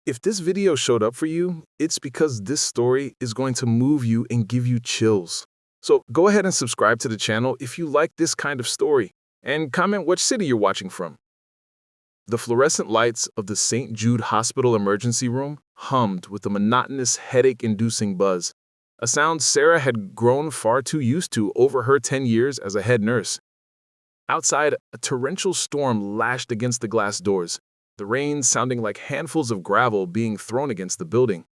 If this video showed up for you, it's because this story is going to move you and give you chills. So go ahead and subscribe to the channel if you like this kind of story, and comment which city you're watching from. The fluorescent lights of the St. Jude Hospital emergency room hummed with a monotonous headache-inducing buzz, a sound Sarah had grown far too used to over her 10 years as a head nurse. Outside, a torrential storm lashed against the glass doors, the rain sounding like handfuls of gravel being thrown against the building.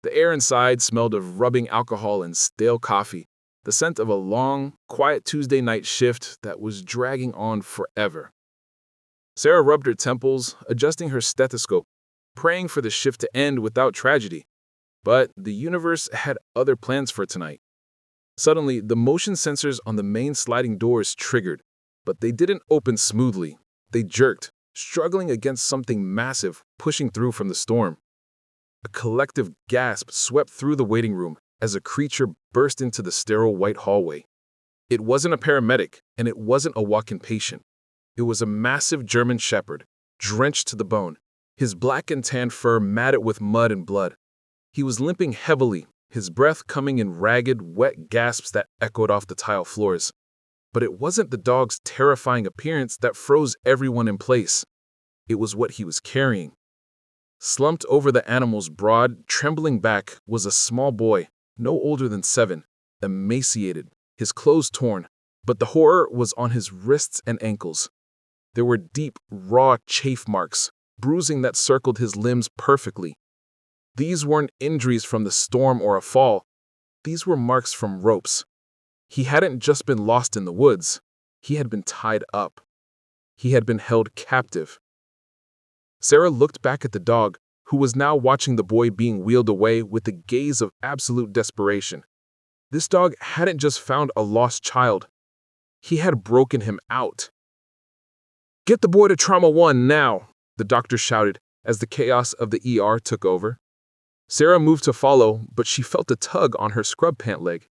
The air inside smelled of rubbing alcohol and stale coffee, the scent of a long, quiet Tuesday night shift that was dragging on forever. Sarah rubbed her temples, adjusting her stethoscope, praying for the shift to end without tragedy. But the universe had other plans for tonight. Suddenly, the motion sensors on the main sliding doors triggered, but they didn't open smoothly. They jerked, struggling against something massive pushing through from the storm. A collective gasp swept through the waiting room as a creature burst into the sterile white hallway. It wasn't a paramedic, and it wasn't a walk-in patient. It was a massive German shepherd, drenched to the bone, his black and tan fur matted with mud and blood. He was limping heavily, his breath coming in ragged, wet gasps that echoed off the tile floors. But it wasn't the dog's terrifying appearance that froze everyone in place. It was what he was carrying. Slumped over the animal's broad, trembling back was a small boy, no older than 7, emaciated, his clothes torn, but the horror was on his wrists and ankles. There were deep, raw chafe marks, bruising that circled his limbs perfectly. These weren't injuries from the storm or a fall. These were marks from ropes. He hadn't just been lost in the woods. He had been tied up. He had been held captive. Sarah looked back at the dog, who was now watching the boy being wheeled away with a gaze of absolute desperation. This dog hadn't just found a lost child. He had broken him out. "Get the boy to Trauma 1 now," the doctor shouted as the chaos of the ER took over. Sarah moved to follow, but she felt a tug on her scrub pant leg.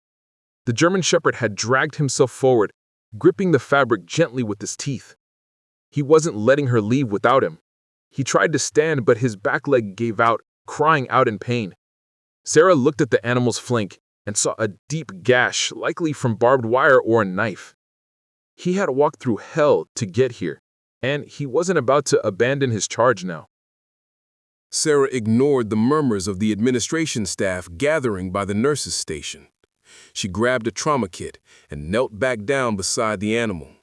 The German shepherd had dragged himself forward, gripping the fabric gently with his teeth. He wasn't letting her leave without him. He tried to stand, but his back leg gave out, crying out in pain. Sarah looked at the animal's flank and saw a deep gash, likely from barbed wire or a knife. He had walked through hell to get here, and he wasn't about to abandon his charge now. Sarah ignored the murmurs of the administration staff gathering by the nurses' station. She grabbed a trauma kit and knelt back down beside the animal.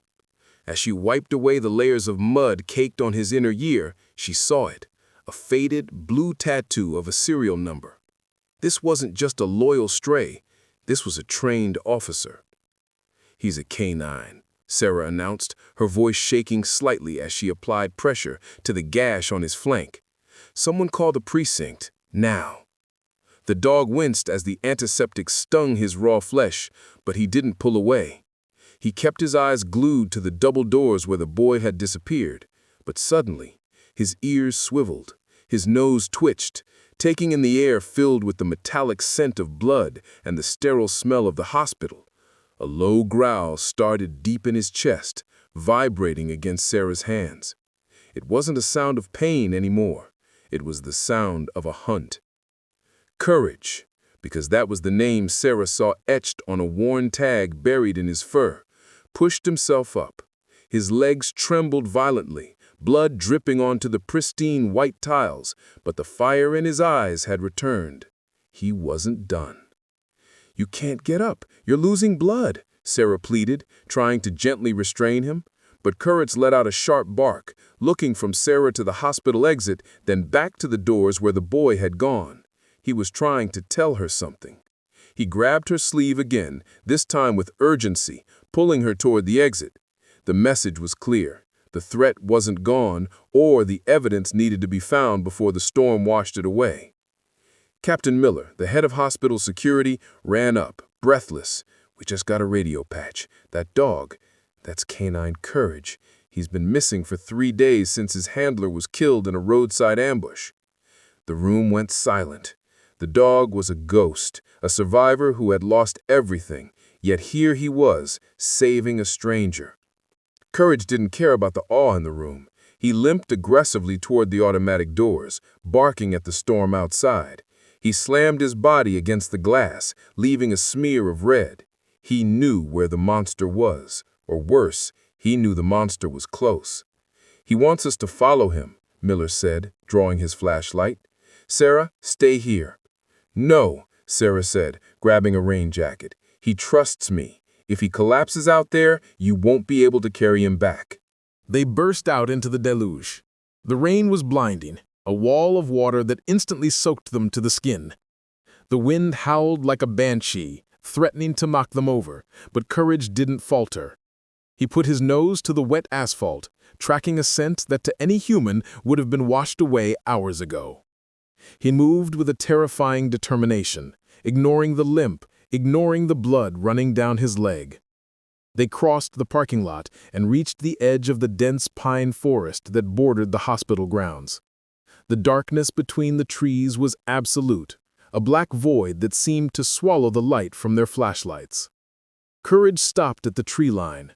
As she wiped away the layers of mud caked on his inner ear, she saw it, a faded blue tattoo of a serial number. This wasn't just a loyal stray, this was a trained officer. "He's a canine," Sarah announced, her voice shaking slightly as she applied pressure to the gash on his flank. "Someone call the precinct, now." The dog winced as the antiseptic stung his raw flesh, but he didn't pull away. He kept his eyes glued to the double doors where the boy had disappeared, but suddenly, his ears swiveled, his nose twitched, taking in the air filled with the metallic scent of blood and the sterile smell of the hospital. A low growl started deep in his chest, vibrating against Sarah's hands. It wasn't a sound of pain anymore. It was the sound of a hunt. Courage, because that was the name Sarah saw etched on a worn tag buried in his fur, pushed himself up. His legs trembled violently, blood dripping onto the pristine white tiles, but the fire in his eyes had returned. He wasn't done. "You can't get up. You're losing blood," Sarah pleaded, trying to gently restrain him. But Courage let out a sharp bark, looking from Sarah to the hospital exit, then back to the doors where the boy had gone. He was trying to tell her something. He grabbed her sleeve again, this time with urgency, pulling her toward the exit. The message was clear. The threat wasn't gone, or the evidence needed to be found before the storm washed it away. Captain Miller, the head of hospital security, ran up, breathless. "We just got a radio patch. That dog, that's Canine Courage. He's been missing for 3 days since his handler was killed in a roadside ambush." The room went silent. The dog was a ghost, a survivor who had lost everything, yet here he was, saving a stranger. Courage didn't care about the awe in the room. He limped aggressively toward the automatic doors, barking at the storm outside. He slammed his body against the glass, leaving a smear of red. He knew where the monster was, or worse, he knew the monster was close. "He wants us to follow him," Miller said, drawing his flashlight. "Sarah, stay here." "No," Sarah said, grabbing a rain jacket. "He trusts me. If he collapses out there, you won't be able to carry him back." They burst out into the deluge. The rain was blinding, a wall of water that instantly soaked them to the skin. The wind howled like a banshee, threatening to knock them over, but Courage didn't falter. He put his nose to the wet asphalt, tracking a scent that to any human would have been washed away hours ago. He moved with a terrifying determination, ignoring the limp, ignoring the blood running down his leg. They crossed the parking lot and reached the edge of the dense pine forest that bordered the hospital grounds. The darkness between the trees was absolute, a black void that seemed to swallow the light from their flashlights. Courage stopped at the tree line.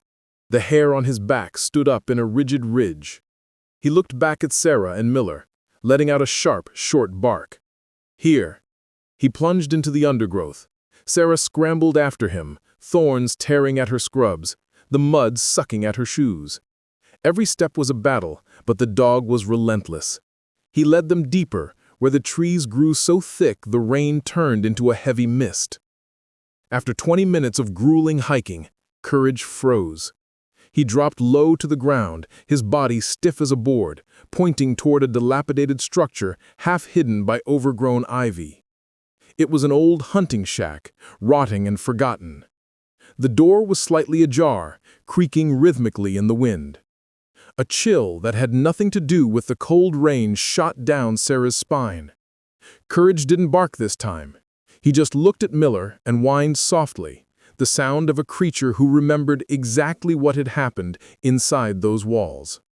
The hair on his back stood up in a rigid ridge. He looked back at Sarah and Miller, letting out a sharp, short bark. "Here." He plunged into the undergrowth. Sarah scrambled after him, thorns tearing at her scrubs, the mud sucking at her shoes. Every step was a battle, but the dog was relentless. He led them deeper, where the trees grew so thick the rain turned into a heavy mist. After 20 minutes of grueling hiking, Courage froze. He dropped low to the ground, his body stiff as a board, pointing toward a dilapidated structure half hidden by overgrown ivy. It was an old hunting shack, rotting and forgotten. The door was slightly ajar, creaking rhythmically in the wind. A chill that had nothing to do with the cold rain shot down Sarah's spine. Courage didn't bark this time. He just looked at Miller and whined softly, the sound of a creature who remembered exactly what had happened inside those walls.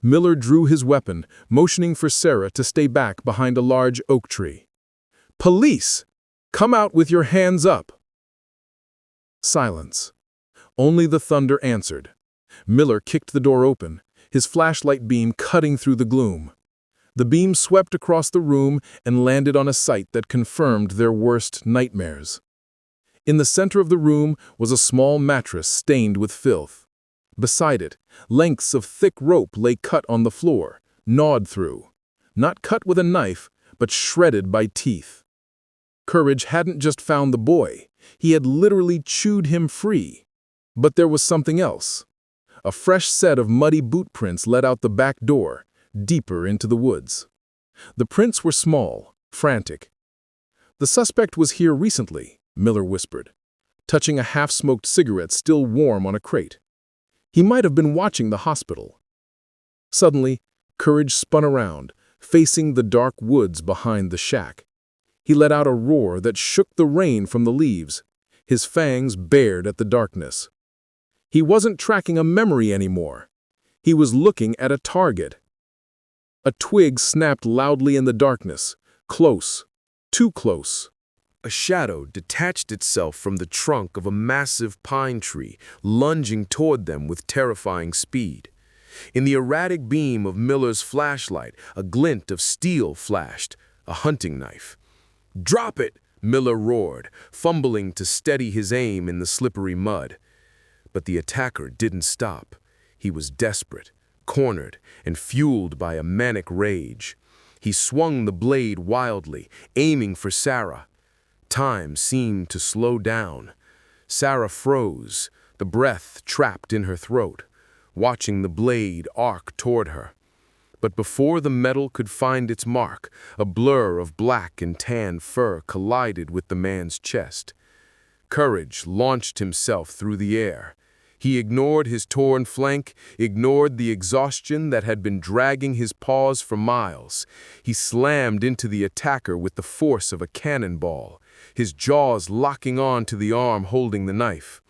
Miller drew his weapon, motioning for Sarah to stay back behind a large oak tree. "Police! Come out with your hands up!" Silence. Only the thunder answered. Miller kicked the door open, his flashlight beam cutting through the gloom. The beam swept across the room and landed on a sight that confirmed their worst nightmares. In the center of the room was a small mattress stained with filth. Beside it, lengths of thick rope lay cut on the floor, gnawed through. Not cut with a knife, but shredded by teeth. Courage hadn't just found the boy, he had literally chewed him free. But there was something else. A fresh set of muddy boot prints led out the back door, deeper into the woods. The prints were small, frantic. "The suspect was here recently," Miller whispered, touching a half-smoked cigarette still warm on a crate. "He might have been watching the hospital." Suddenly, Courage spun around, facing the dark woods behind the shack. He let out a roar that shook the rain from the leaves, his fangs bared at the darkness. He wasn't tracking a memory anymore. He was looking at a target. A twig snapped loudly in the darkness, close, too close. A shadow detached itself from the trunk of a massive pine tree, lunging toward them with terrifying speed. In the erratic beam of Miller's flashlight, a glint of steel flashed, a hunting knife. "Drop it!" Miller roared, fumbling to steady his aim in the slippery mud. But the attacker didn't stop. He was desperate, cornered, and fueled by a manic rage. He swung the blade wildly, aiming for Sarah. Time seemed to slow down. Sarah froze, the breath trapped in her throat, watching the blade arc toward her. But before the metal could find its mark, a blur of black and tan fur collided with the man's chest. Courage launched himself through the air. He ignored his torn flank, ignored the exhaustion that had been dragging his paws for miles. He slammed into the attacker with the force of a cannonball, his jaws locking on to the arm holding the knife.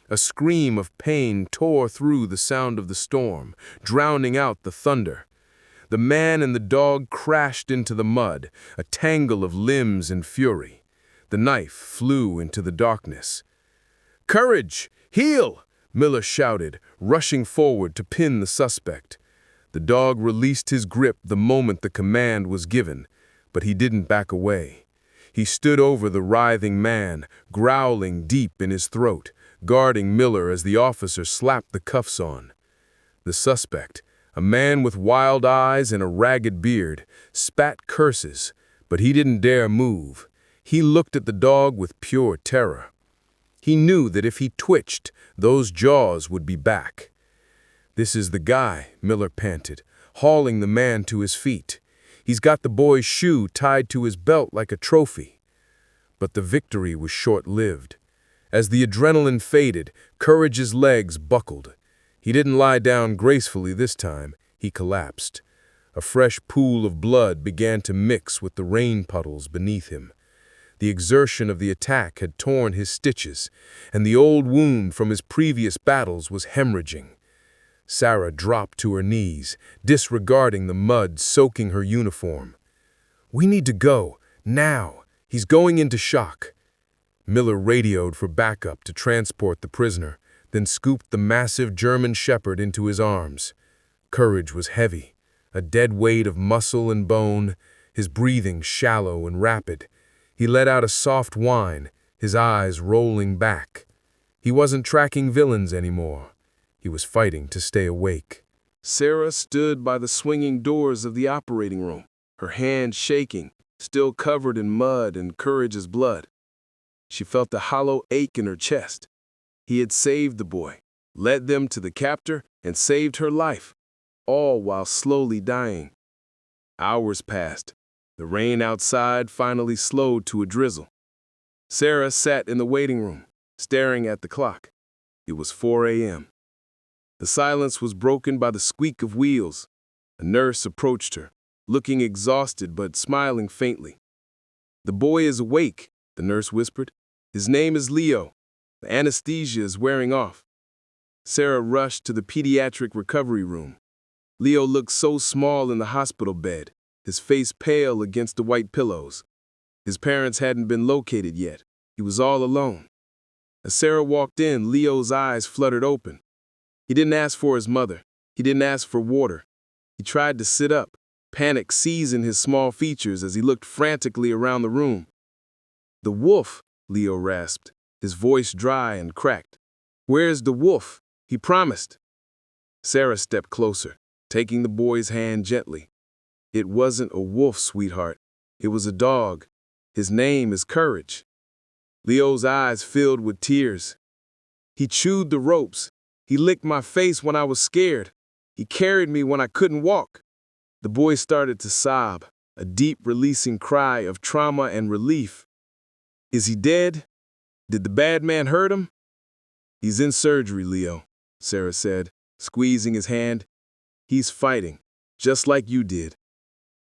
A scream of pain tore through the sound of the storm, drowning out the thunder. The man and the dog crashed into the mud, a tangle of limbs and fury. The knife flew into the darkness. "Courage! Heel!" Miller shouted, rushing forward to pin the suspect. The dog released his grip the moment the command was given, but he didn't back away. He stood over the writhing man, growling deep in his throat, guarding Miller as the officer slapped the cuffs on. The suspect, a man with wild eyes and a ragged beard, spat curses, but he didn't dare move. He looked at the dog with pure terror. He knew that if he twitched, those jaws would be back. "This is the guy," Miller panted, hauling the man to his feet. "He's got the boy's shoe tied to his belt like a trophy." But the victory was short-lived. As the adrenaline faded, Courage's legs buckled. He didn't lie down gracefully this time. He collapsed. A fresh pool of blood began to mix with the rain puddles beneath him. The exertion of the attack had torn his stitches, and the old wound from his previous battles was hemorrhaging. Sarah dropped to her knees, disregarding the mud soaking her uniform. "We need to go, now. He's going into shock." Miller radioed for backup to transport the prisoner, then scooped the massive German shepherd into his arms. Courage was heavy, a dead weight of muscle and bone, his breathing shallow and rapid. He let out a soft whine, his eyes rolling back. He wasn't tracking villains anymore. He was fighting to stay awake. Sarah stood by the swinging doors of the operating room, her hands shaking, still covered in mud and Courage's blood. She felt a hollow ache in her chest. He had saved the boy, led them to the captor, and saved her life, all while slowly dying. Hours passed. The rain outside finally slowed to a drizzle. Sarah sat in the waiting room, staring at the clock. It was 4 a.m. The silence was broken by the squeak of wheels. A nurse approached her, looking exhausted but smiling faintly. "The boy is awake," the nurse whispered. "His name is Leo. The anesthesia is wearing off." Sarah rushed to the pediatric recovery room. Leo looked so small in the hospital bed, his face pale against the white pillows. His parents hadn't been located yet. He was all alone. As Sarah walked in, Leo's eyes fluttered open. He didn't ask for his mother. He didn't ask for water. He tried to sit up, panic seizing his small features as he looked frantically around the room. "The wolf," Leo rasped, his voice dry and cracked. "Where's the wolf? He promised." Sarah stepped closer, taking the boy's hand gently. "It wasn't a wolf, sweetheart. It was a dog. His name is Courage." Leo's eyes filled with tears. "He chewed the ropes. He licked my face when I was scared. He carried me when I couldn't walk." The boy started to sob, a deep releasing cry of trauma and relief. "Is he dead? Did the bad man hurt him?" "He's in surgery, Leo," Sarah said, squeezing his hand. "He's fighting, just like you did."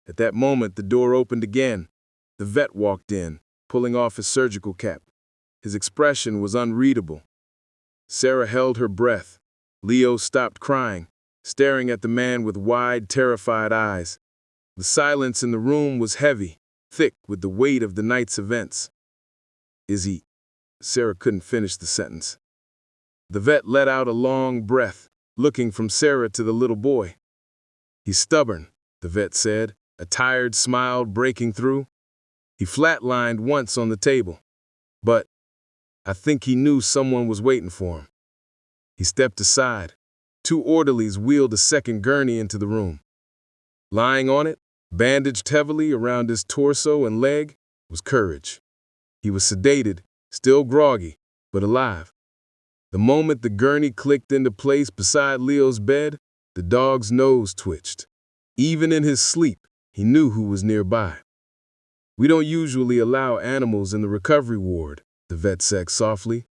At that moment, the door opened again. The vet walked in, pulling off his surgical cap. His expression was unreadable. Sarah held her breath. Leo stopped crying, staring at the man with wide, terrified eyes. The silence in the room was heavy, thick with the weight of the night's events. "Is he?" Sarah couldn't finish the sentence. The vet let out a long breath, looking from Sarah to the little boy. "He's stubborn," the vet said, a tired smile breaking through. "He flatlined once on the table. But I think he knew someone was waiting for him." He stepped aside. 2 orderlies wheeled a second gurney into the room. Lying on it, bandaged heavily around his torso and leg, was Courage. He was sedated, still groggy, but alive. The moment the gurney clicked into place beside Leo's bed, the dog's nose twitched. Even in his sleep, he knew who was nearby. "We don't usually allow animals in the recovery ward," the vet said softly,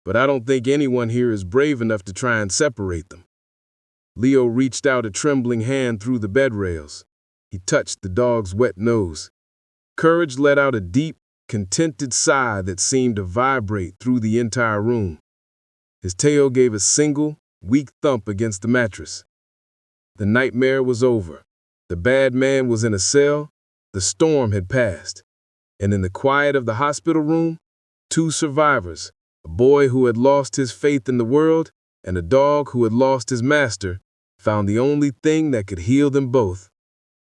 "but I don't think anyone here is brave enough to try and separate them." Leo reached out a trembling hand through the bed rails. He touched the dog's wet nose. Courage let out a deep, contented sigh that seemed to vibrate through the entire room. His tail gave a single, weak thump against the mattress. The nightmare was over. The bad man was in a cell. The storm had passed. And in the quiet of the hospital room, 2 survivors, a boy who had lost his faith in the world and a dog who had lost his master, found the only thing that could heal them both.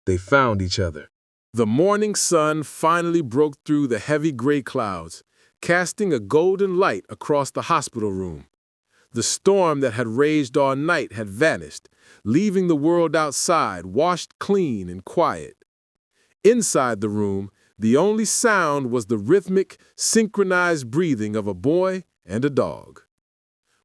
They found each other. The morning sun finally broke through the heavy gray clouds, casting a golden light across the hospital room. The storm that had raged all night had vanished, leaving the world outside washed clean and quiet. Inside the room, the only sound was the rhythmic, synchronized breathing of a boy and a dog.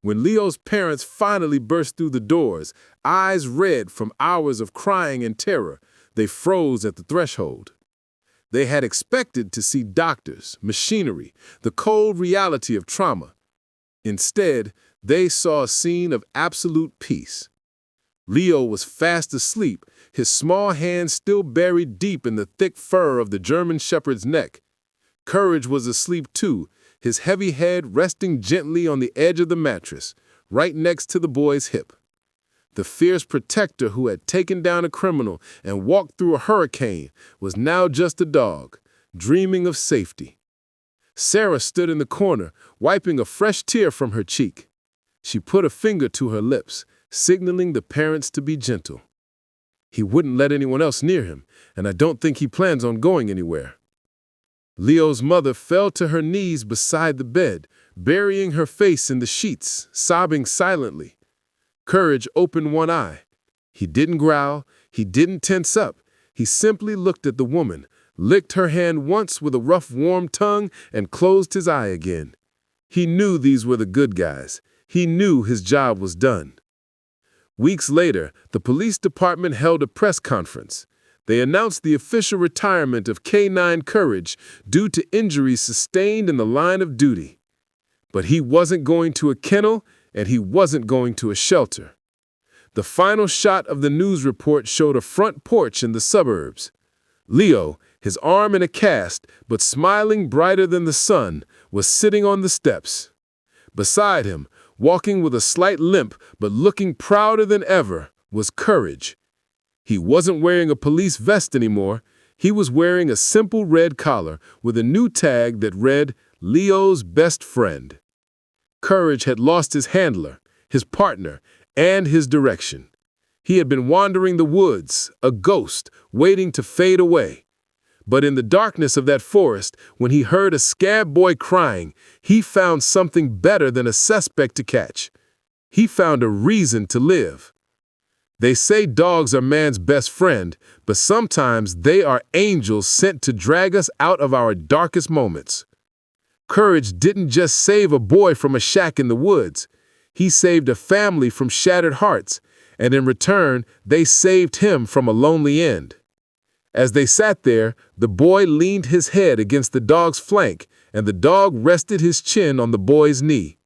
When Leo's parents finally burst through the doors, eyes red from hours of crying and terror, they froze at the threshold. They had expected to see doctors, machinery, the cold reality of trauma. Instead, they saw a scene of absolute peace. Leo was fast asleep, his small hands still buried deep in the thick fur of the German shepherd's neck. Courage was asleep too, his heavy head resting gently on the edge of the mattress, right next to the boy's hip. The fierce protector who had taken down a criminal and walked through a hurricane was now just a dog, dreaming of safety. Sarah stood in the corner, wiping a fresh tear from her cheek. She put a finger to her lips, signaling the parents to be gentle. He wouldn't let anyone else near him, and I don't think he plans on going anywhere. Leo's mother fell to her knees beside the bed, burying her face in the sheets, sobbing silently. Courage opened one eye. He didn't growl, he didn't tense up. He simply looked at the woman, licked her hand once with a rough, warm tongue, and closed his eye again. He knew these were the good guys. He knew his job was done. Weeks later, the police department held a press conference. They announced the official retirement of K9 Courage due to injuries sustained in the line of duty. But he wasn't going to a kennel, and he wasn't going to a shelter. The final shot of the news report showed a front porch in the suburbs. Leo, his arm in a cast, but smiling brighter than the sun, was sitting on the steps. Beside him, walking with a slight limp but looking prouder than ever, was Courage. He wasn't wearing a police vest anymore. He was wearing a simple red collar with a new tag that read, Leo's Best Friend. Courage had lost his handler, his partner, and his direction. He had been wandering the woods, a ghost, waiting to fade away. But in the darkness of that forest, when he heard a scab boy crying, he found something better than a suspect to catch. He found a reason to live. They say dogs are man's best friend, but sometimes they are angels sent to drag us out of our darkest moments. Courage didn't just save a boy from a shack in the woods. He saved a family from shattered hearts, and in return, they saved him from a lonely end. As they sat there, the boy leaned his head against the dog's flank, and the dog rested his chin on the boy's knee.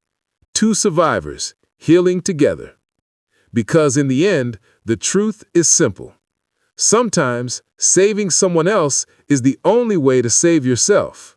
Two survivors, healing together. Because in the end, the truth is simple. Sometimes, saving someone else is the only way to save yourself.